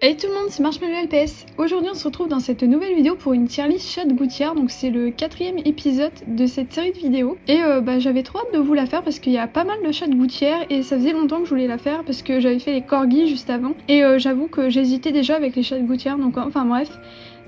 Hey tout le monde, c'est Marshmallow LPS. Aujourd'hui on se retrouve dans cette nouvelle vidéo pour une tier list chat gouttière, donc c'est le 4e épisode de cette série de vidéos. Et j'avais trop hâte de vous la faire parce qu'il y a pas mal de chats gouttières et ça faisait longtemps que je voulais la faire parce que j'avais fait les corgis juste avant. Et j'avoue que j'hésitais déjà avec les chats gouttières, donc enfin bref.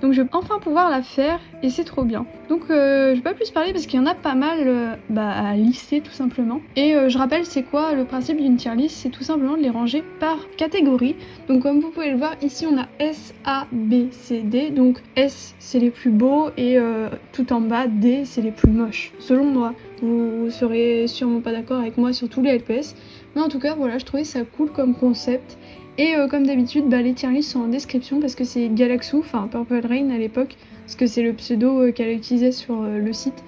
Donc je vais enfin pouvoir la faire et c'est trop bien. Donc je vais pas plus parler parce qu'il y en a pas mal à lister tout simplement. Et je rappelle c'est quoi le principe d'une tier list, c'est tout simplement de les ranger par catégorie. Donc comme vous pouvez le voir ici on a S, A, B, C, D. Donc S c'est les plus beaux et tout en bas D c'est les plus moches. Selon moi, vous serez sûrement pas d'accord avec moi sur tous les LPS. Mais en tout cas voilà, je trouvais ça cool comme concept. Et comme d'habitude, les tier lists sont en description parce que c'est Galaxou, enfin Purple Rain à l'époque, parce que c'est le pseudo qu'elle utilisait sur le site,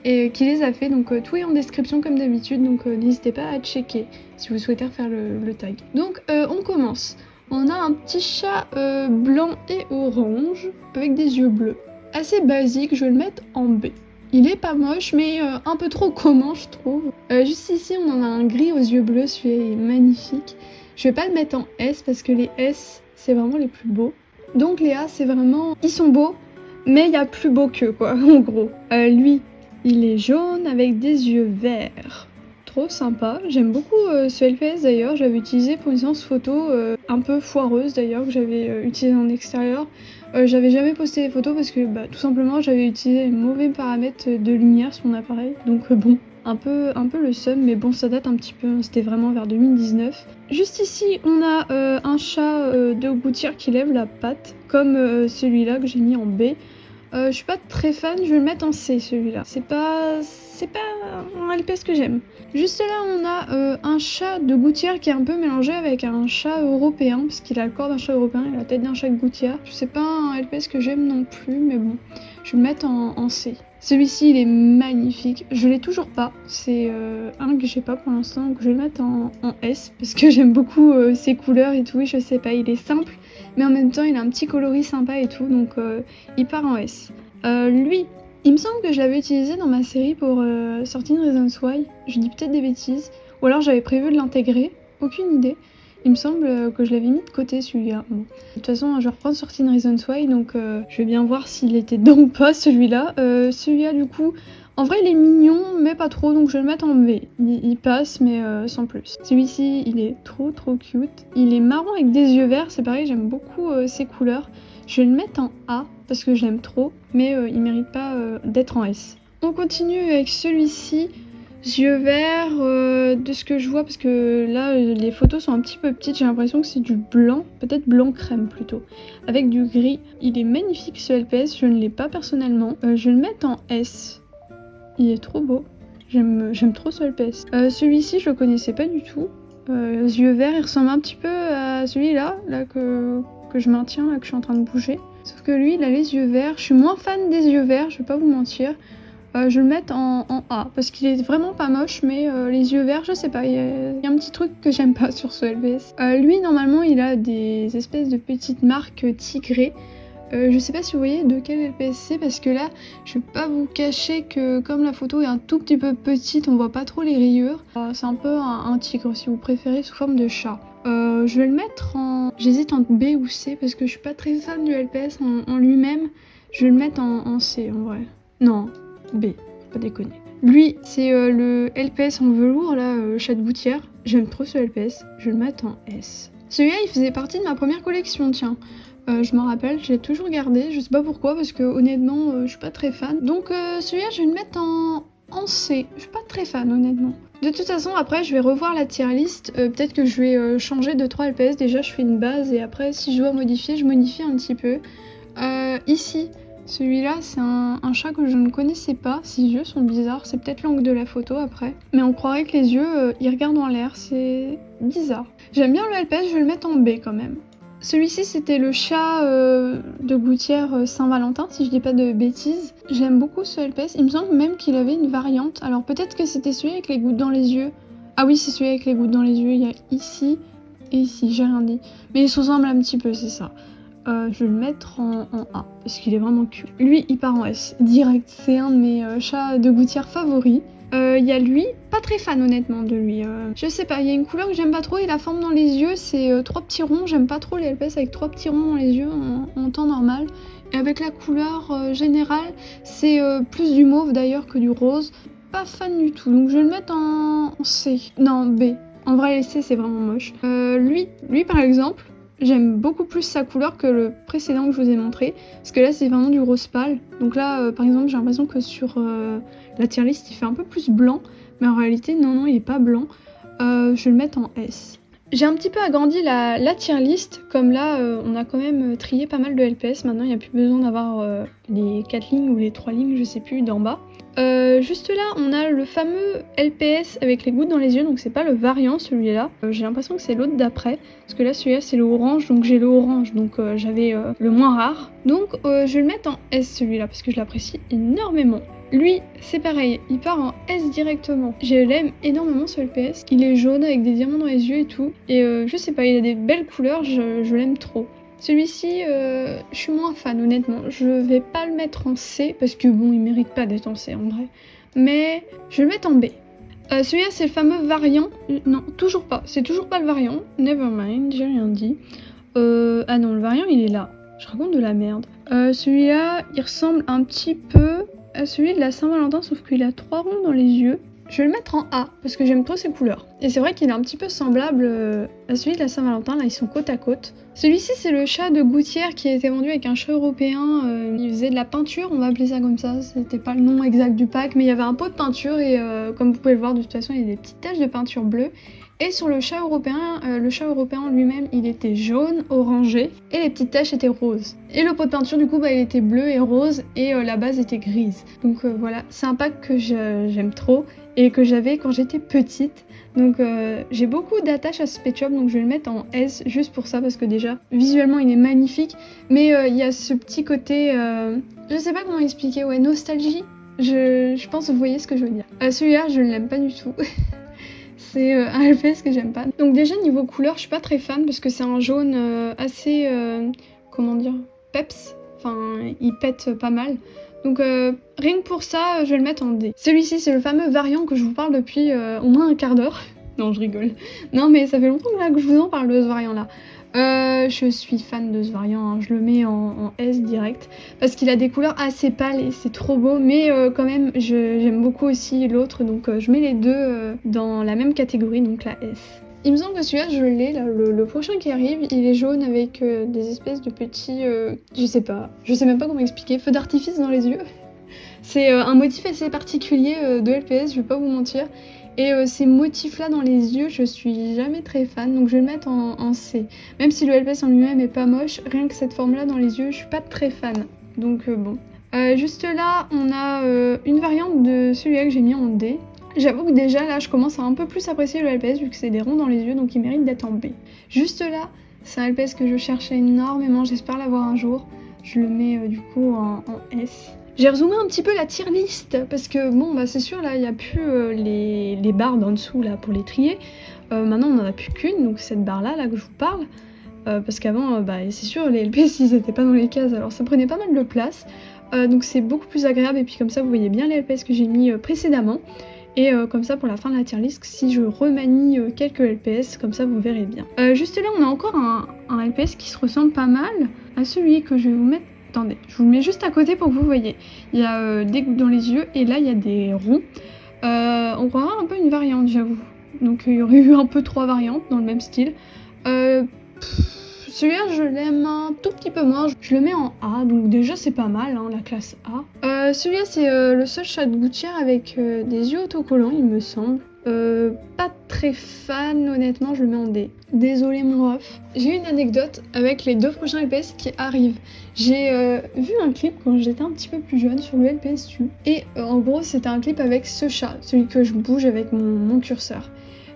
et qui les a fait, donc tout est en description comme d'habitude, donc n'hésitez pas à checker si vous souhaitez refaire le tag. Donc on commence. On a un petit chat blanc et orange, avec des yeux bleus. Assez basique, je vais le mettre en B. Il est pas moche, mais un peu trop commun, je trouve. Juste ici, on en a un gris aux yeux bleus, celui-là est magnifique. Je vais pas le mettre en S parce que les S, c'est vraiment les plus beaux. Donc les A, c'est vraiment... Ils sont beaux, mais il y a plus beau qu'eux, quoi, en gros. Lui, il est jaune avec des yeux verts. Trop sympa. J'aime beaucoup ce LPS d'ailleurs. J'avais utilisé pour une séance photo un peu foireuse d'ailleurs, que j'avais utilisé en extérieur. J'avais jamais posté les photos parce que tout simplement j'avais utilisé les mauvais paramètres de lumière sur mon appareil. Donc bon, un peu le seum, mais bon ça date un petit peu, c'était vraiment vers 2019. Juste ici on a un chat de gouttière qui lève la patte, comme celui-là que j'ai mis en B. Je suis pas très fan, je vais le mettre en C celui-là. C'est pas un LPS que j'aime. Juste là on a un chat de gouttière qui est un peu mélangé avec un chat européen, parce qu'il a le corps d'un chat européen et la tête d'un chat de gouttière. Je sais pas un LPS que j'aime non plus, mais bon, je vais le mettre en C. Celui-ci il est magnifique, je l'ai toujours pas, c'est un que j'ai pas pour l'instant, donc je vais le mettre en S, parce que j'aime beaucoup ses couleurs et tout, je sais pas, il est simple, mais en même temps il a un petit coloris sympa et tout, donc il part en S. Lui, il me semble que je l'avais utilisé dans ma série pour 13 Reasons Why, je dis peut-être des bêtises, ou alors j'avais prévu de l'intégrer, aucune idée. Il me semble que je l'avais mis de côté celui-là. Bon. De toute façon, je vais reprendre sur 13 Reasons Why, donc je vais bien voir s'il était dedans ou pas celui-là. Celui-là, du coup, en vrai, il est mignon, mais pas trop, donc je vais le mettre en V. Il passe, mais sans plus. Celui-ci, il est trop cute. Il est marron avec des yeux verts, c'est pareil, j'aime beaucoup ses couleurs. Je vais le mettre en A, parce que je l'aime trop, mais il mérite pas d'être en S. On continue avec celui-ci. Yeux verts, de ce que je vois, parce que là les photos sont un petit peu petites, j'ai l'impression que c'est du blanc, peut-être blanc crème plutôt, avec du gris. Il est magnifique ce LPS, je ne l'ai pas personnellement. Je vais le mettre en S. Il est trop beau, j'aime trop ce LPS. Celui-ci je le connaissais pas du tout. Yeux verts, il ressemble un petit peu à celui-là, que je maintiens, là que je suis en train de bouger. Sauf que lui il a les yeux verts, je suis moins fan des yeux verts, je vais pas vous mentir. Je vais le mettre en A, parce qu'il est vraiment pas moche, mais les yeux verts, je sais pas, il y a un petit truc que j'aime pas sur ce LPS. Lui, normalement, il a des espèces de petites marques tigrées. Je sais pas si vous voyez de quel LPS c'est, parce que là, je vais pas vous cacher que comme la photo est un tout petit peu petite, on voit pas trop les rayures. C'est un peu un tigre, si vous préférez, sous forme de chat. Je vais le mettre en... J'hésite entre B ou C, parce que je suis pas très fan du LPS en lui-même. Je vais le mettre en C, en vrai. Non, B, pas déconner. Lui, c'est le LPS en velours, là, chat de gouttière. J'aime trop ce LPS, je vais le mettre en S. Celui-là, il faisait partie de ma première collection, tiens. Je m'en rappelle, je l'ai toujours gardé, je sais pas pourquoi, parce que honnêtement, je suis pas très fan. Donc celui-là, je vais le mettre en C. Je suis pas très fan, honnêtement. De toute façon, après, je vais revoir la tier list. Peut-être que je vais changer 2-3 LPS. Déjà, je fais une base, et après, si je dois modifier, je modifie un petit peu. Ici, celui-là, c'est un chat que je ne connaissais pas. Ses yeux sont bizarres, c'est peut-être l'angle de la photo après. Mais on croirait que les yeux, ils regardent en l'air, c'est bizarre. J'aime bien le LPS, je vais le mettre en B quand même. Celui-ci, c'était le chat de gouttière Saint-Valentin, si je dis pas de bêtises. J'aime beaucoup ce LPS, il me semble même qu'il avait une variante. Alors peut-être que c'était celui avec les gouttes dans les yeux. Ah oui, c'est celui avec les gouttes dans les yeux, il y a ici et ici, j'ai rien dit. Mais ils se ressemblent un petit peu, c'est ça. Je vais le mettre en A, parce qu'il est vraiment cute. Lui, il part en S, direct. C'est un de mes chats de gouttière favoris. Il y a lui, pas très fan honnêtement de lui. Je sais pas, il y a une couleur que j'aime pas trop et la forme dans les yeux, c'est 3 petits ronds. J'aime pas trop les LPS avec 3 petits ronds dans les yeux en temps normal. Et avec la couleur générale, c'est plus du mauve d'ailleurs que du rose. Pas fan du tout, donc je vais le mettre en C. Non, B. En vrai, les C, c'est vraiment moche. Lui par exemple, j'aime beaucoup plus sa couleur que le précédent que je vous ai montré. Parce que là, c'est vraiment du rose pâle. Donc là, par exemple, j'ai l'impression que sur la tier list, il fait un peu plus blanc. Mais en réalité, non, il est pas blanc. Je vais le mettre en S. J'ai un petit peu agrandi la tier list, comme là on a quand même trié pas mal de LPS, maintenant il n'y a plus besoin d'avoir les 4 lignes ou les 3 lignes, je sais plus, d'en bas. Juste là on a le fameux LPS avec les gouttes dans les yeux, donc c'est pas le variant celui-là, j'ai l'impression que c'est l'autre d'après, parce que là celui-là c'est le orange, donc j'ai le orange, donc j'avais le moins rare. Donc je vais le mettre en S celui-là, parce que je l'apprécie énormément. Lui, c'est pareil, il part en S directement. Je l'aime énormément ce LPS. Il est jaune avec des diamants dans les yeux et tout. Et je sais pas, il a des belles couleurs, je l'aime trop. Celui-ci, je suis moins fan honnêtement. Je vais pas le mettre en C parce que bon, il mérite pas d'être en C en vrai. Mais je vais le mettre en B. Celui-là, c'est le fameux variant. Non, toujours pas. C'est toujours pas le variant. Nevermind, j'ai rien dit. Ah non, le variant, il est là. Je raconte de la merde. Celui-là, il ressemble un petit peu à celui de la Saint-Valentin, sauf qu'il a 3 ronds dans les yeux. Je vais le mettre en A, parce que j'aime trop ses couleurs. Et c'est vrai qu'il est un petit peu semblable à celui de la Saint-Valentin, là ils sont côte à côte. Celui-ci c'est le chat de Gouttière qui a été vendu avec un chat européen, il faisait de la peinture, on va appeler ça comme ça, c'était pas le nom exact du pack, mais il y avait un pot de peinture et comme vous pouvez le voir de toute façon il y a des petites taches de peinture bleue. Et sur le chat européen lui-même, il était jaune, orangé, et les petites taches étaient roses. Et le pot de peinture, du coup, il était bleu et rose, et la base était grise. Donc voilà, c'est un pack que j'aime trop, et que j'avais quand j'étais petite. Donc j'ai beaucoup d'attaches à ce pet shop, donc je vais le mettre en S, juste pour ça, parce que déjà, visuellement, il est magnifique, mais il y a ce petit côté, je sais pas comment expliquer, ouais, nostalgie. Je pense que vous voyez ce que je veux dire. Celui-là, je ne l'aime pas du tout. C'est un LPS que j'aime pas. Donc déjà niveau couleur, je suis pas très fan parce que c'est un jaune assez, comment dire, peps. Enfin, il pète pas mal. Donc rien que pour ça, je vais le mettre en D. Celui-ci, c'est le fameux variant que je vous parle depuis au moins un quart d'heure. Non, je rigole. Non, mais ça fait longtemps que je vous en parle de ce variant-là. Je suis fan de ce variant, hein. Je le mets en S direct parce qu'il a des couleurs assez pâles et c'est trop beau, mais quand même j'aime beaucoup aussi l'autre, donc je mets les deux dans la même catégorie, donc la S. Il me semble que celui-là je l'ai, là, le prochain qui arrive, il est jaune avec des espèces de petits, je sais même pas comment expliquer, feux d'artifice dans les yeux. C'est un motif assez particulier de LPS, je vais pas vous mentir. Et ces motifs-là dans les yeux, je suis jamais très fan, donc je vais le mettre en C. Même si le LPS en lui-même est pas moche, rien que cette forme-là dans les yeux, je suis pas très fan. Donc bon. Juste là, on a une variante de celui-là que j'ai mis en D. J'avoue que déjà là, je commence à un peu plus apprécier le LPS vu que c'est des ronds dans les yeux, donc il mérite d'être en B. Juste là, c'est un LPS que je cherchais énormément, j'espère l'avoir un jour. Je le mets du coup en S. J'ai rezoomé un petit peu la tier list parce que bon bah c'est sûr là il n'y a plus les barres d'en dessous là pour les trier. Maintenant on n'en a plus qu'une, donc cette barre là que je vous parle. Parce qu'avant bah c'est sûr les LPS ils étaient pas dans les cases, alors ça prenait pas mal de place. Donc c'est beaucoup plus agréable et puis comme ça vous voyez bien les LPS que j'ai mis précédemment. Et comme ça pour la fin de la tier list, si je remanie quelques LPS, comme ça vous verrez bien. Juste là on a encore un LPS qui se ressemble pas mal à celui que je vais vous mettre. Attendez, je vous le mets juste à côté pour que vous voyez. Il y a des gouttes dans les yeux et là il y a des ronds. On croirait un peu une variante, j'avoue. Donc il y aurait eu un peu 3 variantes dans le même style. Celui-là je l'aime un tout petit peu moins. Je le mets en A, donc déjà c'est pas mal, hein, la classe A. Celui-là c'est le seul chat de Gouttière avec des yeux autocollants, il me semble. Pas très fan, honnêtement, je le mets en D. Désolé mon ref. J'ai une anecdote avec les 2 prochains LPS qui arrivent. J'ai vu un clip quand j'étais un petit peu plus jeune sur le LPSU. Et en gros, c'était un clip avec ce chat, celui que je bouge avec mon curseur.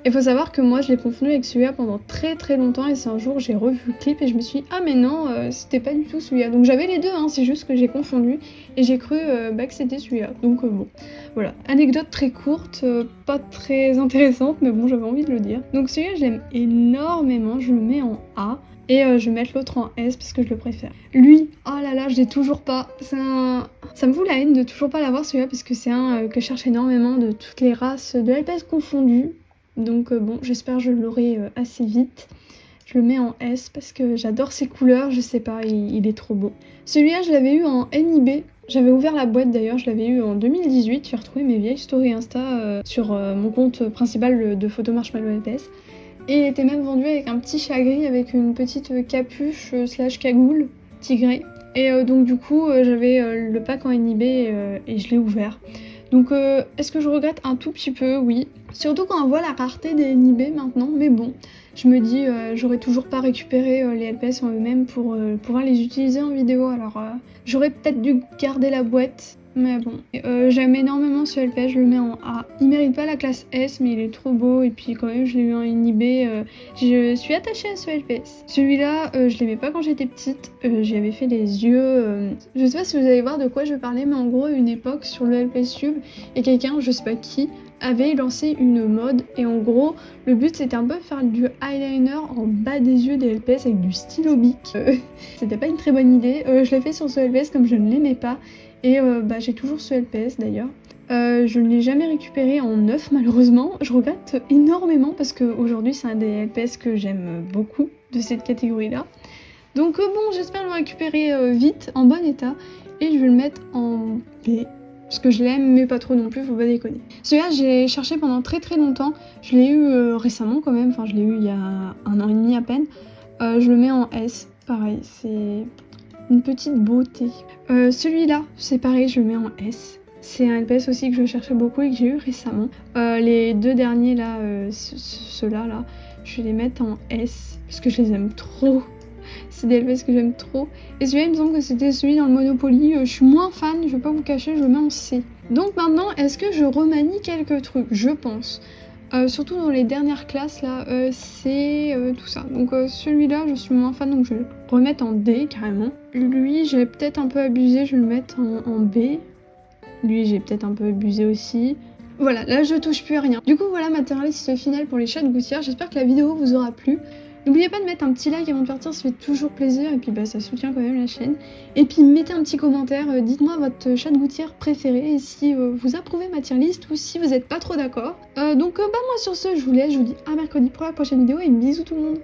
Il faut savoir que moi je l'ai confondu avec celui-là pendant très très longtemps et c'est un jour j'ai revu le clip et je me suis dit ah mais non c'était pas du tout celui-là. Donc j'avais les deux, hein, c'est juste que j'ai confondu et j'ai cru que c'était celui-là. Donc bon, voilà. Anecdote très courte, pas très intéressante mais bon j'avais envie de le dire. Donc celui-là je l'aime énormément, je le mets en A. Et je vais mettre l'autre en S parce que je le préfère. Lui, oh là là, je l'ai toujours pas. Ça me fout la haine de toujours pas l'avoir celui-là parce que c'est un que je cherche énormément de toutes les races de LPS confondues. Donc bon, j'espère que je l'aurai assez vite. Je le mets en S parce que j'adore ses couleurs, je sais pas, il est trop beau. Celui-là, je l'avais eu en NIB. J'avais ouvert la boîte d'ailleurs, je l'avais eu en 2018. J'ai retrouvé mes vieilles stories Insta sur mon compte principal de photo Marshmallow LPS. Et il était même vendu avec un petit chat gris avec une petite capuche slash cagoule tigrée. Et donc du coup j'avais le pack en NIB et je l'ai ouvert. Donc est-ce que je regrette un tout petit peu? Oui. Surtout quand on voit la rareté des NIB maintenant, mais bon, je me dis j'aurais toujours pas récupéré les LPS en eux-mêmes pour pouvoir les utiliser en vidéo, alors j'aurais peut-être dû garder la boîte. Mais bon, j'aime énormément ce LPS, je le mets en A. Il mérite pas la classe S, mais il est trop beau. Et puis quand même, je l'ai eu en NIB. Je suis attachée à ce LPS. Celui-là, je l'aimais pas quand j'étais petite. J'y avais fait les yeux. Je sais pas si vous allez voir de quoi je parlais, mais en gros, à une époque, sur le LPS Tube, et quelqu'un, je sais pas qui, avait lancé une mode. Et en gros, le but, c'était un peu de faire du eyeliner en bas des yeux des LPS avec du stylo bic. C'était pas une très bonne idée. Je l'ai fait sur ce LPS comme je ne l'aimais pas. Et j'ai toujours ce LPS d'ailleurs. Je ne l'ai jamais récupéré en neuf malheureusement. Je regrette énormément parce qu'aujourd'hui c'est un des LPS que j'aime beaucoup de cette catégorie là. Donc bon, j'espère le récupérer vite, en bon état. Et je vais le mettre en B. Parce que je l'aime mais pas trop non plus, faut pas déconner. Celui-là j'ai cherché pendant très très longtemps. Je l'ai eu récemment quand même, enfin je l'ai eu il y a 1 an et demi à peine. Je le mets en S, pareil, c'est une petite beauté. Celui-là, c'est pareil, je le mets en S. C'est un LPS aussi que je cherchais beaucoup et que j'ai eu récemment. Les deux derniers là, ceux-là là, je vais les mettre en S parce que je les aime trop. C'est des LPS que j'aime trop. Et celui-là, il me semble que c'était celui dans le Monopoly. Je suis moins fan, je vais pas vous cacher, je le mets en C. Donc maintenant, est-ce que je remanie quelques trucs? Je pense. Surtout dans les dernières classes là, c'est tout ça. Donc celui-là je suis moins fan, donc je vais le remettre en D carrément. Lui j'ai peut-être un peu abusé, je vais le mettre en B. Lui j'ai peut-être un peu abusé aussi. Voilà, là je touche plus à rien. Du coup voilà ma tier list finale pour les chats de gouttière. J'espère que la vidéo vous aura plu. N'oubliez pas de mettre un petit like avant de partir, ça fait toujours plaisir et puis ça soutient quand même la chaîne. Et puis mettez un petit commentaire, dites-moi votre chat de gouttière préféré et si vous approuvez ma tier list ou si vous n'êtes pas trop d'accord. Donc moi sur ce, je vous laisse, je vous dis à mercredi pour la prochaine vidéo et bisous tout le monde.